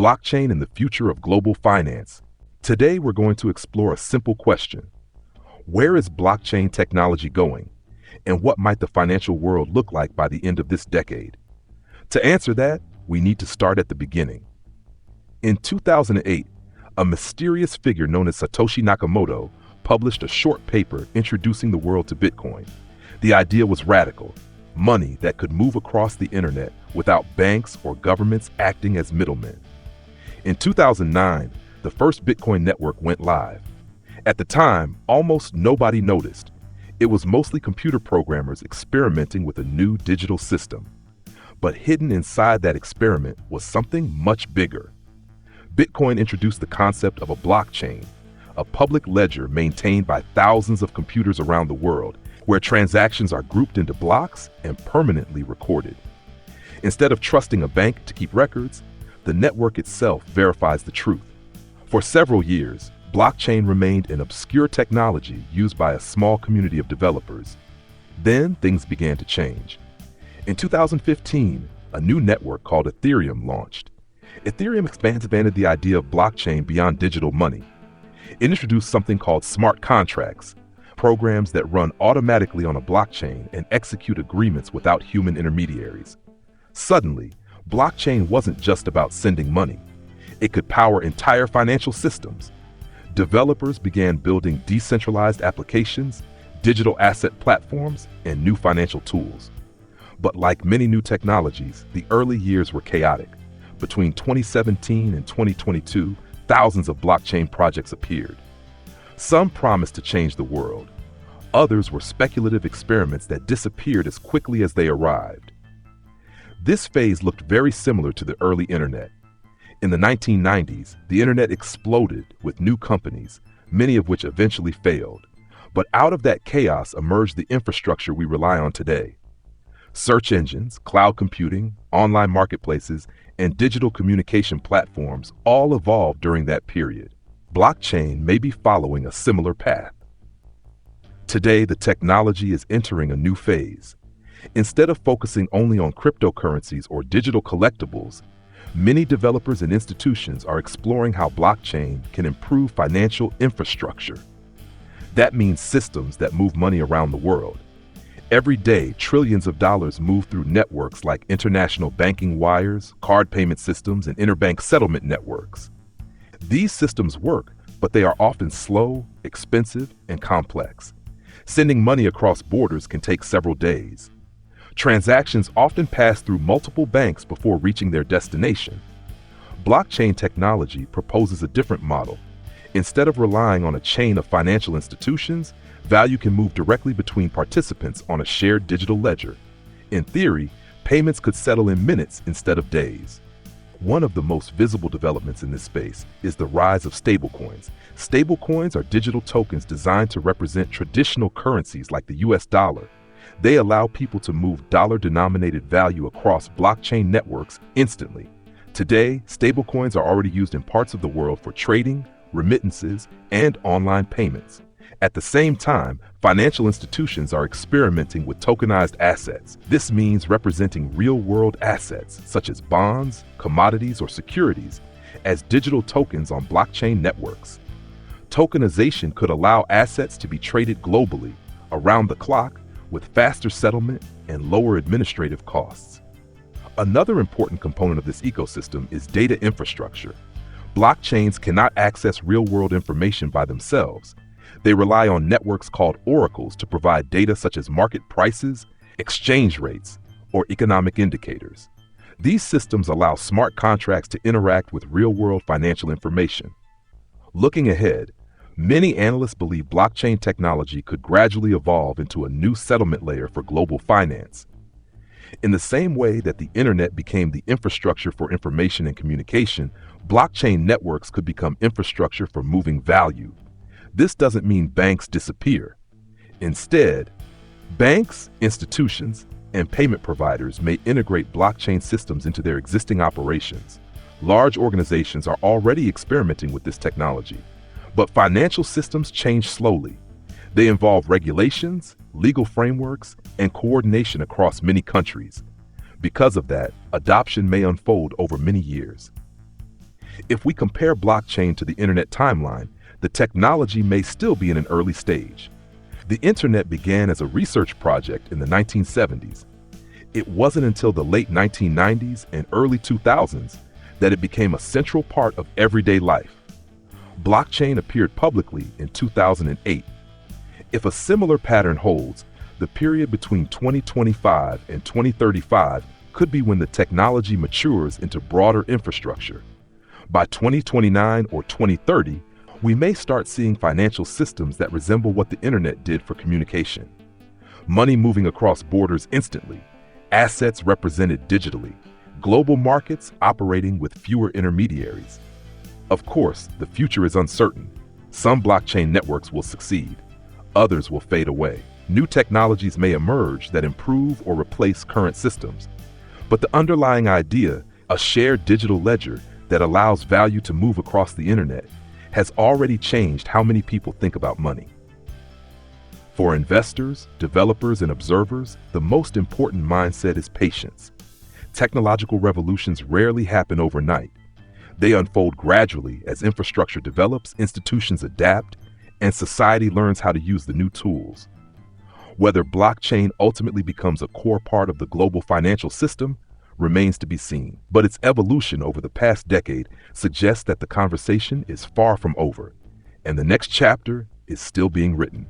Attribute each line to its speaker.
Speaker 1: blockchain and the future of global finance. Today, we're going to explore a simple question. Where is blockchain technology going? And what might the financial world look like by the end of this decade? To answer that, we need to start at the beginning. In 2008, a mysterious figure known as Satoshi Nakamoto published a short paper introducing the world to Bitcoin. The idea was radical: money that could move across the internet without banks or governments acting as middlemen. In 2009, the first Bitcoin network went live. At the time, almost nobody noticed. It was mostly computer programmers experimenting with a new digital system. But hidden inside that experiment was something much bigger. Bitcoin introduced the concept of a blockchain, a public ledger maintained by thousands of computers around the world, where transactions are grouped into blocks and permanently recorded. Instead of trusting a bank to keep records, the network itself verifies the truth. For several years, blockchain remained an obscure technology used by a small community of developers. Then things began to change. In 2015, a new network called Ethereum launched. Ethereum expanded the idea of blockchain beyond digital money. It introduced something called smart contracts, programs that run automatically on a blockchain and execute agreements without human intermediaries. Suddenly, blockchain wasn't just about sending money. It could power entire financial systems. Developers began building decentralized applications, digital asset platforms, and new financial tools. But like many new technologies, the early years were chaotic. Between 2017 and 2022, thousands of blockchain projects appeared. Some promised to change the world. Others were speculative experiments that disappeared as quickly as they arrived. This phase looked very similar to the early internet. In the 1990s, the internet exploded with new companies, many of which eventually failed. But out of that chaos emerged the infrastructure we rely on today. Search engines, cloud computing, online marketplaces, and digital communication platforms all evolved during that period. Blockchain may be following a similar path. Today, the technology is entering a new phase. Instead of focusing only on cryptocurrencies or digital collectibles, many developers and institutions are exploring how blockchain can improve financial infrastructure. That means systems that move money around the world. Every day, trillions of dollars move through networks like international banking wires, card payment systems, and interbank settlement networks. These systems work, but they are often slow, expensive, and complex. Sending money across borders can take several days. Transactions often pass through multiple banks before reaching their destination. Blockchain technology proposes a different model. Instead of relying on a chain of financial institutions, value can move directly between participants on a shared digital ledger. In theory, payments could settle in minutes instead of days. One of the most visible developments in this space is the rise of stablecoins. Stablecoins are digital tokens designed to represent traditional currencies like the US dollar. They allow people to move dollar-denominated value across blockchain networks instantly. Today, stablecoins are already used in parts of the world for trading, remittances, and online payments. At the same time, financial institutions are experimenting with tokenized assets. This means representing real-world assets, such as bonds, commodities, or securities, as digital tokens on blockchain networks. Tokenization could allow assets to be traded globally, around the clock, with faster settlement and lower administrative costs. Another important component of this ecosystem is data infrastructure. Blockchains cannot access real-world information by themselves. They rely on networks called oracles to provide data such as market prices, exchange rates, or economic indicators. These systems allow smart contracts to interact with real-world financial information. Looking ahead, many analysts believe blockchain technology could gradually evolve into a new settlement layer for global finance. In the same way that the internet became the infrastructure for information and communication, blockchain networks could become infrastructure for moving value. This doesn't mean banks disappear. Instead, banks, institutions, and payment providers may integrate blockchain systems into their existing operations. Large organizations are already experimenting with this technology. But financial systems change slowly. They involve regulations, legal frameworks, and coordination across many countries. Because of that, adoption may unfold over many years. If we compare blockchain to the internet timeline, the technology may still be in an early stage. The internet began as a research project in the 1970s. It wasn't until the late 1990s and early 2000s that it became a central part of everyday life. Blockchain appeared publicly in 2008. If a similar pattern holds, the period between 2025 and 2035 could be when the technology matures into broader infrastructure. By 2029 or 2030, we may start seeing financial systems that resemble what the internet did for communication. Money moving across borders instantly, assets represented digitally, global markets operating with fewer intermediaries. Of course, the future is uncertain. Some blockchain networks will succeed, others will fade away. New technologies may emerge that improve or replace current systems. But the underlying idea, a shared digital ledger that allows value to move across the internet, has already changed how many people think about money. For investors, developers, and observers, the most important mindset is patience. Technological revolutions rarely happen overnight. They unfold gradually as infrastructure develops, institutions adapt, and society learns how to use the new tools. Whether blockchain ultimately becomes a core part of the global financial system remains to be seen, but its evolution over the past decade suggests that the conversation is far from over, and the next chapter is still being written.